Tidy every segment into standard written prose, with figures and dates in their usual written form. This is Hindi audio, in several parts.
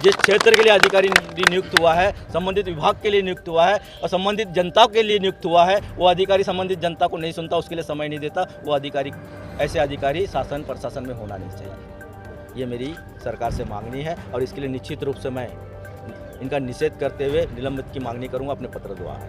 जिस क्षेत्र के लिए अधिकारी नियुक्त हुआ है, संबंधित विभाग के लिए नियुक्त हुआ है और संबंधित जनता के लिए नियुक्त हुआ है, वो अधिकारी संबंधित जनता को नहीं सुनता, उसके लिए समय नहीं देता, वो अधिकारी, ऐसे अधिकारी शासन प्रशासन में होना नहीं चाहिए। ये मेरी सरकार से मांगनी है और इसके लिए निश्चित रूप से मैं इनका निषेध करते हुए निलंबित की मांगनी करूंगा अपने पत्र द्वारा।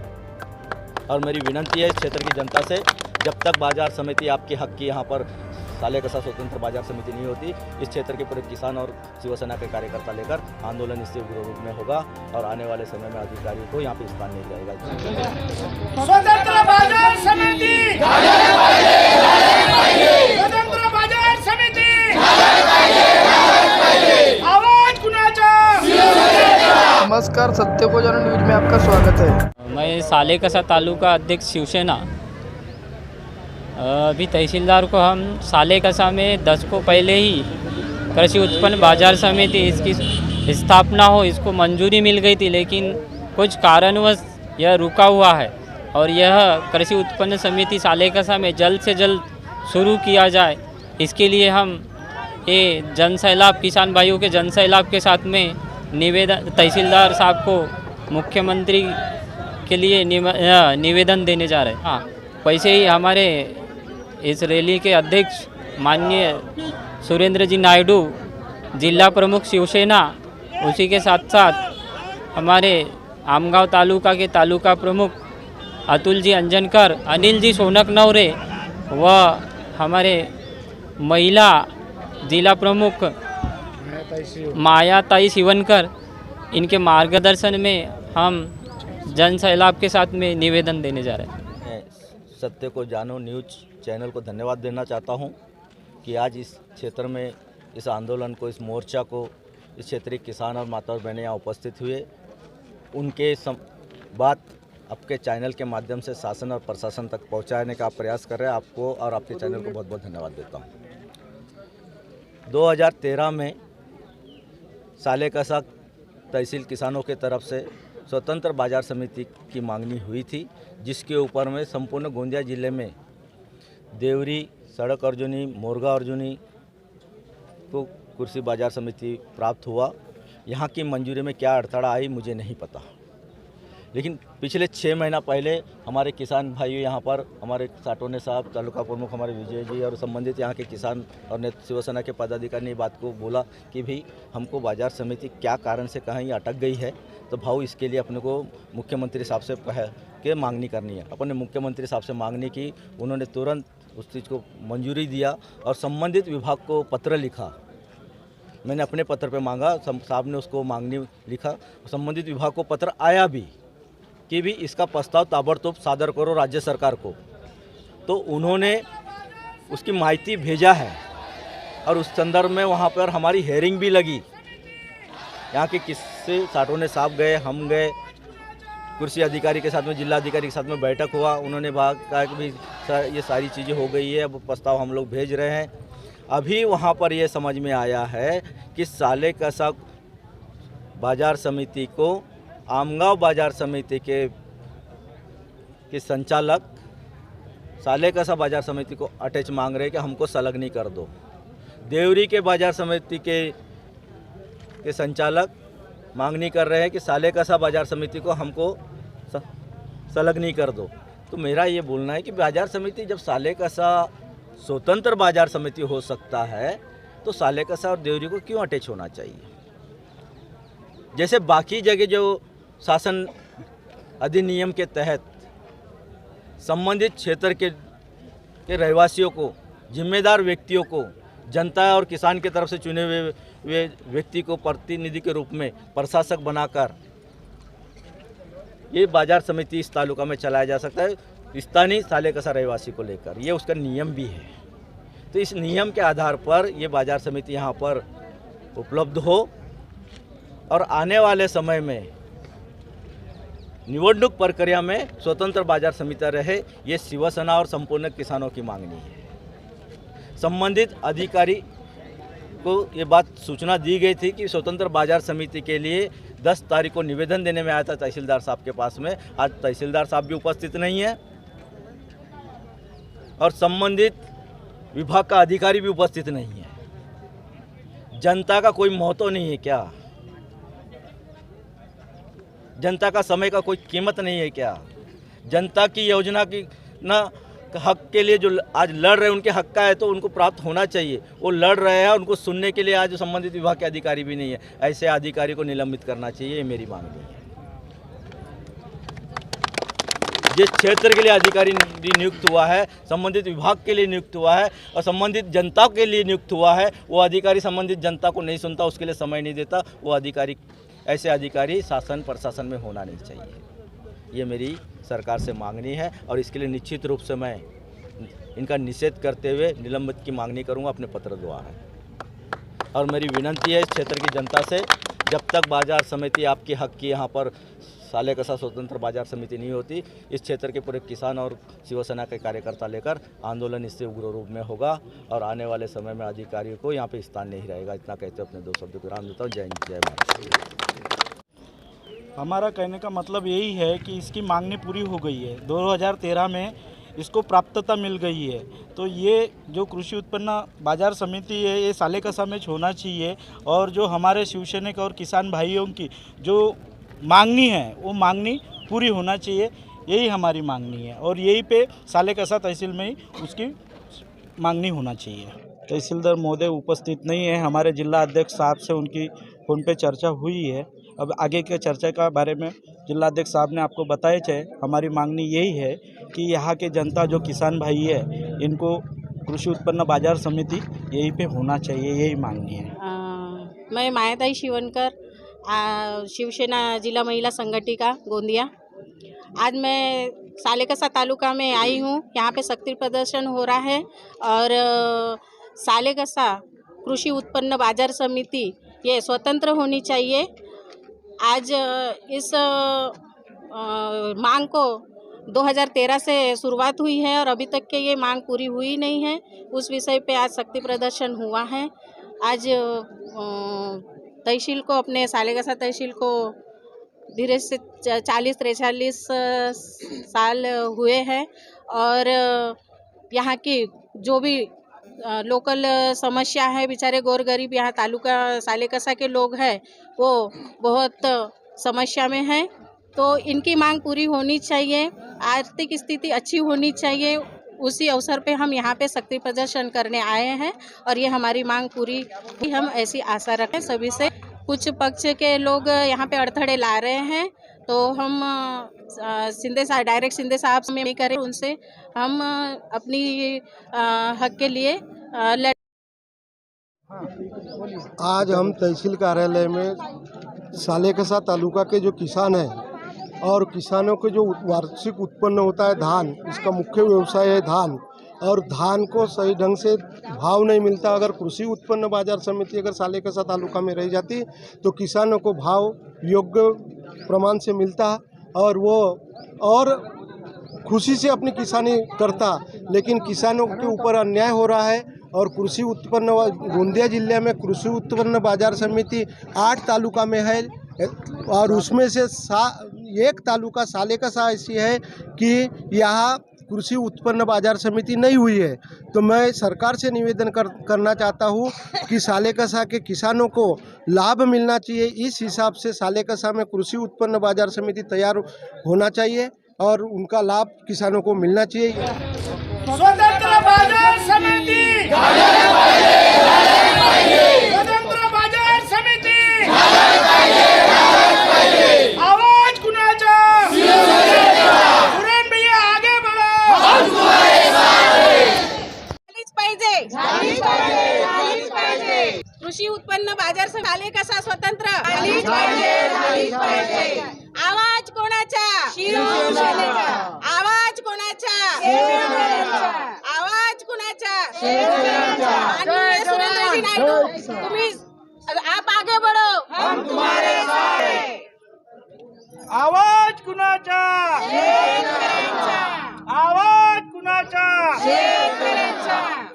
और मेरी विनती है इस क्षेत्र की जनता से, जब तक बाजार समिति आपके हक की यहाँ पर सालेकसा स्वतंत्र बाजार समिति नहीं होती, इस क्षेत्र के पूरे किसान और शिवसेना के कार्यकर्ता लेकर आंदोलन इससे उग्र रूप में होगा और आने वाले समय में अधिकारियों को यहाँ पे स्थान नहीं जाएगा। स्वतंत्र बाजार समिति, स्वतंत्र बाजार समिति, आवाज कुणाचा? नमस्कार, सत्य को जानो न्यूज में आपका स्वागत है। मैं सालेकसा तालुका अध्यक्ष शिवसेना। अभी तहसीलदार को हम सालेकसा में 10 को पहले ही कृषि उत्पन्न बाजार समिति इसकी स्थापना हो, इसको मंजूरी मिल गई थी, लेकिन कुछ कारणवश यह रुका हुआ है और यह कृषि उत्पन्न समिति सालेकसा में जल्द से जल्द शुरू किया जाए। इसके लिए हम ये जनसैलाब, किसान भाइयों के जनसैलाब के साथ में निवेदन तहसीलदार साहब को मुख्यमंत्री के लिए निवेदन देने जा रहे हैं। हाँ, वैसे ही हमारे इस रैली के अध्यक्ष माननीय सुरेंद्र जी नायडू, जिला प्रमुख शिवसेना, उसी के साथ साथ हमारे आमगांव तालुका के तालुका प्रमुख अतुल जी अंजनकर, अनिल जी सोनक नवरे व हमारे महिला जिला प्रमुख मायाताई शिवनकर, इनके मार्गदर्शन में हम जन सैलाब के साथ में निवेदन देने जा रहे हैं। सत्य को जानो न्यूज चैनल को धन्यवाद देना चाहता हूं कि आज इस क्षेत्र में इस आंदोलन को, इस मोर्चा को, इस क्षेत्रीय किसान और माता और बहनें यहाँ उपस्थित हुए, उनके बात आपके चैनल के माध्यम से शासन और प्रशासन तक पहुँचाने का प्रयास कर रहे हैं। आपको और आपके चैनल को बहुत बहुत धन्यवाद देता हूँ। 2013 में सालेकसा तहसील किसानों के तरफ से स्वतंत्र बाजार समिति की मांगनी हुई थी, जिसके ऊपर में संपूर्ण गोंदिया जिले में देवरी, सड़क अर्जुनी, मोरगा अर्जुनी को कृषि बाजार समिति प्राप्त हुआ। यहाँ की मंजूरी में क्या अड़थड़ा आई मुझे नहीं पता, लेकिन पिछले 6 महीना पहले हमारे किसान भाइयों यहाँ पर, हमारे साटोने साहब, तालुका प्रमुख हमारे विजय जी और संबंधित यहाँ के किसान और शिवसेना के पदाधिकारी ने बात को बोला कि भाई हमको बाजार समिति क्या कारण से कहीं अटक गई है, तो भाऊ इसके लिए अपने को मुख्यमंत्री साहब से कह के मांगनी करनी है। अपने मुख्यमंत्री साहब से मांगनी की, उन्होंने तुरंत उस चीज़ को मंजूरी दिया और संबंधित विभाग को पत्र लिखा। मैंने अपने पत्र पे मांगा, साहब ने उसको मांगनी लिखा, संबंधित विभाग को पत्र आया भी कि भी इसका प्रस्ताव ताबड़तोड़ सादर करो राज्य सरकार को। तो उन्होंने उसकी माहिती भेजा है और उस संदर्भ में वहाँ पर हमारी हेयरिंग भी लगी। यहाँ के किससे साटोने साहब गए, हम गए, कृषि अधिकारी के साथ में, जिला अधिकारी के साथ में बैठक हुआ। उन्होंने कहा कि भाई ये सारी चीज़ें हो गई है, अब प्रस्ताव हम लोग भेज रहे हैं। अभी वहाँ पर ये समझ में आया है कि सालेकसा बाजार समिति को आमगांव बाजार समिति के संचालक सालेकसा बाजार समिति को अटैच मांग रहे हैं कि हमको संलग्नी कर दो। देवरी के बाजार समिति के संचालक मांगनी कर रहे हैं कि सालेकसा बाजार समिति को हमको संलग्नी कर दो। तो मेरा ये बोलना है कि बाजार समिति, जब सालेकसा स्वतंत्र बाजार समिति हो सकता है तो सालेकसा और देवरी को क्यों अटैच होना चाहिए? जैसे बाकी जगह जो शासन अधिनियम के तहत संबंधित क्षेत्र के रहवासियों को, जिम्मेदार व्यक्तियों को, जनता और किसान की तरफ से चुने हुए व्यक्ति को प्रतिनिधि के रूप में प्रशासक बनाकर ये बाजार समिति इस तालुका में चलाया जा सकता है, स्थानीय सालेकसा रहवासी को लेकर। ये उसका नियम भी है। तो इस नियम के आधार पर ये बाजार समिति यहाँ पर उपलब्ध हो और आने वाले समय में निवडणूक प्रक्रिया में स्वतंत्र बाजार समिति रहे, ये शिवसेना और संपूर्ण किसानों की मांगनी है। संबंधित अधिकारी को ये बात सूचना दी गई थी कि स्वतंत्र बाजार समिति के लिए 10 तारीख को निवेदन देने में आया था तहसीलदार साहब के पास में। आज तहसीलदार साहब भी उपस्थित नहीं है और संबंधित विभाग का अधिकारी भी उपस्थित नहीं है। जनता का कोई महत्व नहीं है क्या? जनता का समय का कोई कीमत नहीं है क्या? जनता की योजना की ना हक के लिए जो आज लड़ रहे हैं, उनके हक का है तो उनको प्राप्त होना चाहिए। वो लड़ रहे हैं, उनको सुनने के लिए आज संबंधित विभाग के अधिकारी भी नहीं है। ऐसे अधिकारी को निलंबित करना चाहिए, ये मेरी मांग है। जिस क्षेत्र के लिए अधिकारी नियुक्त हुआ है, संबंधित विभाग के लिए नियुक्त हुआ है और संबंधित जनता के लिए नियुक्त हुआ है, वो अधिकारी संबंधित जनता को नहीं सुनता, उसके लिए समय नहीं देता। वो अधिकारी, ऐसे अधिकारी शासन प्रशासन में होना नहीं चाहिए। ये मेरी सरकार से मांगनी है और इसके लिए निश्चित रूप से मैं इनका निषेध करते हुए निलंबित की मांगनी करूंगा अपने पत्र द्वारा। और मेरी विनंती है इस क्षेत्र की जनता से, जब तक बाजार समिति आपके हक की यहाँ पर सालेकसा स्वतंत्र बाजार समिति नहीं होती, इस क्षेत्र के पूरे किसान और शिवसेना के कार्यकर्ता लेकर आंदोलन इससे उग्र रूप में होगा और आने वाले समय में अधिकारियों को यहाँ पे स्थान नहीं रहेगा। इतना कहते अपने 2 शब्दों को विराम देता हूँ। जय हिंद, जय भारत। हमारा कहने का मतलब यही है कि इसकी मांगनी पूरी हो गई है। 2013 में इसको प्राप्तता मिल गई है, तो ये जो कृषि उत्पन्न बाजार समिति है ये सालेकसा में होना चाहिए और जो हमारे शिवसैनिक और किसान भाइयों की जो मांगनी है वो मांगनी पूरी होना चाहिए। यही हमारी मांगनी है और यही पे सालेकसा तहसील में ही उसकी मांगनी होना चाहिए। तहसीलदार महोदय उपस्थित नहीं है। हमारे जिला अध्यक्ष साहब से उनकी फ़ोन पे चर्चा हुई है। अब आगे के चर्चा का बारे में जिला अध्यक्ष साहब ने आपको बताया है। हमारी मांगनी यही है कि यहाँ के जनता जो किसान भाई है, इनको कृषि उत्पन्न बाजार समिति यहीं पे होना चाहिए, यही मांगनी है। मैं मायाताई शिवनकर, शिवसेना जिला महिला संगठिका गोंदिया। आज मैं सालेकसा तालुका में आई हूँ। यहाँ पे शक्ति प्रदर्शन हो रहा है और सालेकसा कृषि उत्पन्न बाजार समिति ये स्वतंत्र होनी चाहिए। आज इस मांग को 2013 से शुरुआत हुई है और अभी तक के ये मांग पूरी हुई नहीं है। उस विषय पे आज शक्ति प्रदर्शन हुआ है। आज तहसील को, अपने सालेकसा तहसील को धीरे से 40-43 साल हुए हैं और यहाँ की जो भी लोकल समस्या है, बेचारे गौर गरीब यहाँ तालुका सालेकसा के लोग हैं, वो बहुत समस्या में हैं। तो इनकी मांग पूरी होनी चाहिए, आर्थिक स्थिति अच्छी होनी चाहिए। उसी अवसर पे हम यहाँ पे शक्ति प्रदर्शन करने आए हैं और ये हमारी मांग पूरी, हम ऐसी आशा रखें सभी से। कुछ पक्ष के लोग यहाँ पे अड़थड़े ला रहे हैं, तो हम डायरेक्ट शिंदे साहब से नहीं करें, उनसे हम अपनी हक के लिए आज हम तहसील कार्यालय में सालेकसा तालुका के जो किसान हैं और किसानों के जो वार्षिक उत्पन्न होता है धान, इसका मुख्य व्यवसाय है धान, और धान को सही ढंग से भाव नहीं मिलता। अगर कृषि उत्पन्न बाजार समिति अगर सालेकसा तालुका में रह जाती तो किसानों को भाव योग्य प्रमाण से मिलता और वो और खुशी से अपनी किसानी करता। लेकिन किसानों के ऊपर अन्याय हो रहा है और कृषि उत्पन्न गोंदिया जिले में कृषि उत्पन्न बाजार समिति 8 तालुका में है और उसमें से 1 तालुका सालेकसा ऐसी है कि यहाँ कृषि उत्पन्न बाजार समिति नहीं हुई है। तो मैं सरकार से निवेदन करना चाहता हूँ कि सालेकसा के किसानों को लाभ मिलना चाहिए। इस हिसाब से सालेकसा में कृषि उत्पन्न बाजार समिति तैयार होना चाहिए और उनका लाभ किसानों को मिलना चाहिए। स्वतंत्र बाजार समिति, स्वतंत्र बाजार समिति, आवाज कुणाचा? सुरेन भैया आगे बढ़ो। झालीच पाहिजे। कृषी उत्पन्न बाजार सालेकसा स्वतंत्र आवाज कोणाचा? शिवसेनेचा। आवाज कोणाचा? आवाज कोणाचा? माननीय सुरेंद्रजी नायडू, तुम्ही आप आगे बढ़ो, हम तुम्हारे साथ हैं। आवाज कुणाचा? आवाज कुणाचा?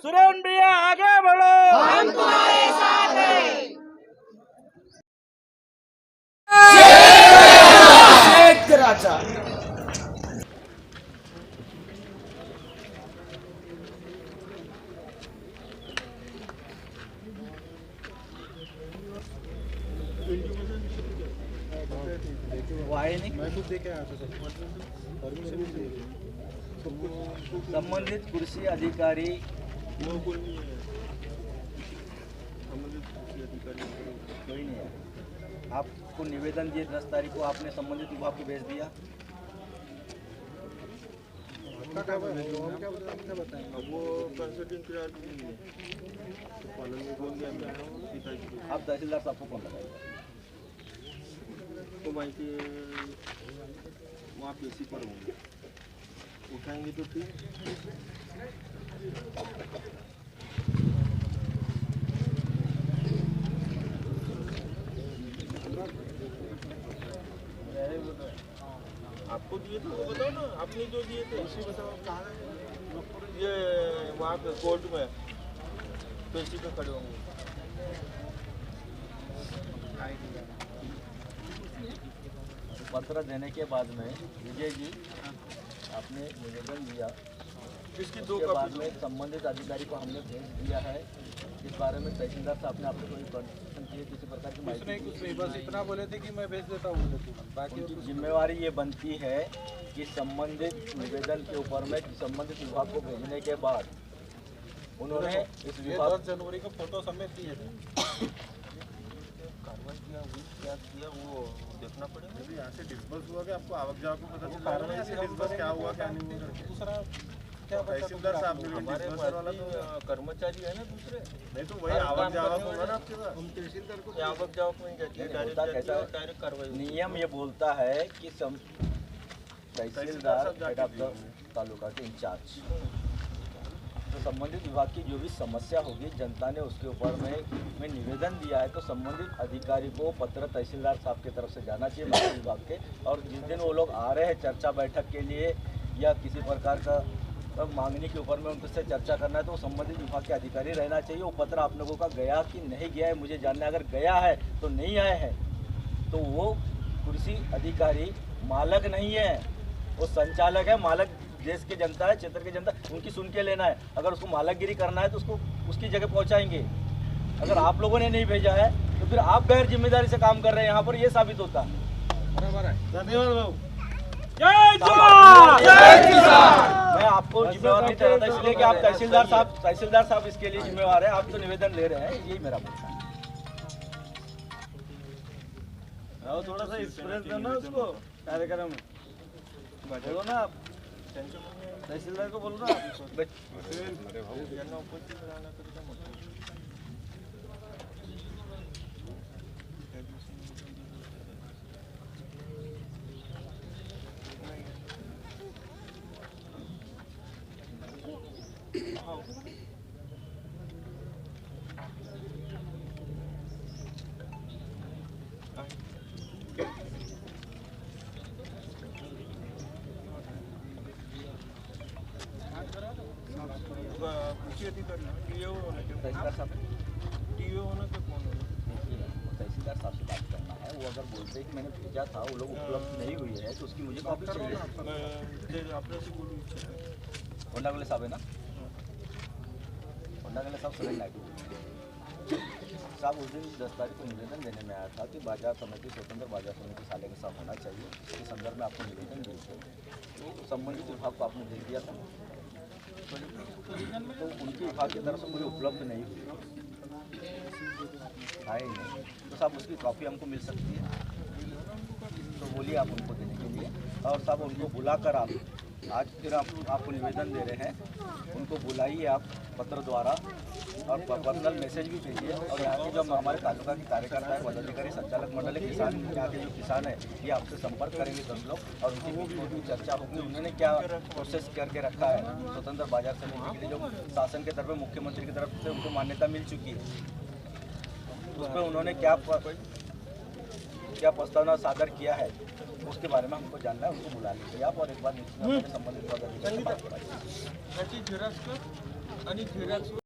सुरेन भैया आगे बढ़ो, हम तुम्हारे साथ हैं। शेतकऱ्याचा वो आए नहीं। संबंधित कृषि अधिकारी कोई नहीं है। आपको निवेदन दिए 10 तारीख को, आपने संबंधित विभाग को भेज दिया। आप तहसीलदार साहब को कौन लगाएगा? तो माहिती वहाँ पेशी पर होंगे, उठाएंगे तो ठीक। आपको दिए थे वो बताओ ना, आपने जो दिए थे उसी बताओ कहाँ है। ये वहाँ पे कोर्ट में पेशी पे खड़े होंगे। पत्र देने के बाद में विजय जी आपने निवेदन दिया, इसकी उसके बाद में संबंधित अधिकारी को हमने भेज दिया है। इस बारे में तहसीलदार साहब ने आपको कोई कंसल्टेशन किए, किसी प्रकार की माहिती कुछ नहीं, बस इतना बोले थे कि मैं भेज देता हूँ, बाकी उनकी जिम्मेवारी ये बनती है कि संबंधित निवेदन के ऊपर में संबंधित विभाग को भेजने के बाद उन्होंने इस विभाग 10 जनवरी को फोटो समेत दिए थे। कार्रवाई किया वो देखना पड़ेगा। यहाँ से डिस्बर्स हुआ कि आपको आवक जावक को पता चला डिस्बर्स क्या हुआ क्या नहीं हुआ। दूसरा क्या तहसीलदार साहब ने हमारे कर्मचारी है ना दूसरे, नहीं तो वही आवक जावक होगा ना आपके पास। हम तहसीलदार को आवक जावक में जाती है, डायरेक्ट कार्रवाई। नियम ये बोलता है कि तहसीलदार हेड ऑफ द तालुका के इंचार्ज, तो संबंधित विभाग की जो भी समस्या होगी जनता ने उसके ऊपर में निवेदन दिया है, तो संबंधित अधिकारी को पत्र तहसीलदार साहब की तरफ से जाना चाहिए मानव विभाग के। और जिस दिन वो लोग आ रहे हैं चर्चा बैठक के लिए या किसी प्रकार का मांगने के ऊपर में उनसे चर्चा करना है, तो संबंधित विभाग के अधिकारी रहना चाहिए। वो पत्र आप लोगों का गया कि नहीं गया है मुझे जानना है। अगर गया है तो नहीं आए हैं तो वो कृषि अधिकारी मालक नहीं है, वो संचालक है। मालक देश की जनता है, क्षेत्र की जनता, उनकी सुन के लेना है। अगर उसको मालकगिरी करना है तो उसको उसकी जगह पहुंचाएंगे। अगर आप लोगों ने नहीं भेजा है तो फिर आप गैर जिम्मेदारी से काम कर रहे हैं, यहाँ पर ये साबित होता है। धन्यवाद भाऊ। मैं आपको जिम्मेवार नहीं ठहराता, इसलिए कि आप तहसीलदार साहब इसके लिए जिम्मेवार है। आप तो निवेदन ले रहे हैं, यही मेरा मुद्दा है। थोड़ा सा एक्सपीरियंस दो ना उसको कार्यक्रम में, बोलो ना आप तहसीलदार को बोलो ना। कृषि अधिकारी टीओ होना क्या, तहसीलदार साहब टीओ होना क्या, कौन होना? तहसीलदार साहब से बात करना है। वो अगर बोलते हैं कि मैंने भेजा था, वो लोग उपलब्ध नहीं हुई है, तो उसकी मुझे कॉपी चाहिए। आपने से बोलूँ होंडागले साहब है ना, होंडागले साहब सुरेश नायडू साहब उस दिन 10 तारीख को निवेदन देने में आया था कि बाजार समिति, स्वतंत्र बाजार समिति साले के साथ होना चाहिए। इस संदर्भ में आपको निवेदन दिए थे, तो संबंधित विभाग को आपने भेज दिया था, तो उनके विभाग की तरफ से मुझे उपलब्ध नहीं हुई, आए नहीं। तो साहब उसकी कॉपी हमको मिल सकती है, तो बोलिए आप उनको देने के लिए। और साहब उनको बुलाकर आप आज फिर आपको निवेदन दे रहे हैं, उनको बुलाइए आप पत्र द्वारा और पर्सनल मैसेज भी भेजिए। और यहाँ के जो हमारे तालुका के कार्यकर्ता है, पदाधिकारी, संचालक मंडल है, किसान, यहाँ के जो किसान है, ये आपसे संपर्क करेंगे 10 लोग, और उनकी भी चर्चा होगी। उन्होंने क्या प्रोसेस करके रखा है स्वतंत्र बाजार समिति के लिए, जो शासन के तरफ मुख्यमंत्री की तरफ से उनको मान्यता मिल चुकी है, उस पर उन्होंने क्या प्रस्तावना सादर किया है, उसके बारे में हमको जानना है। उनको बुला लीजिए आप और एक बार संबंधित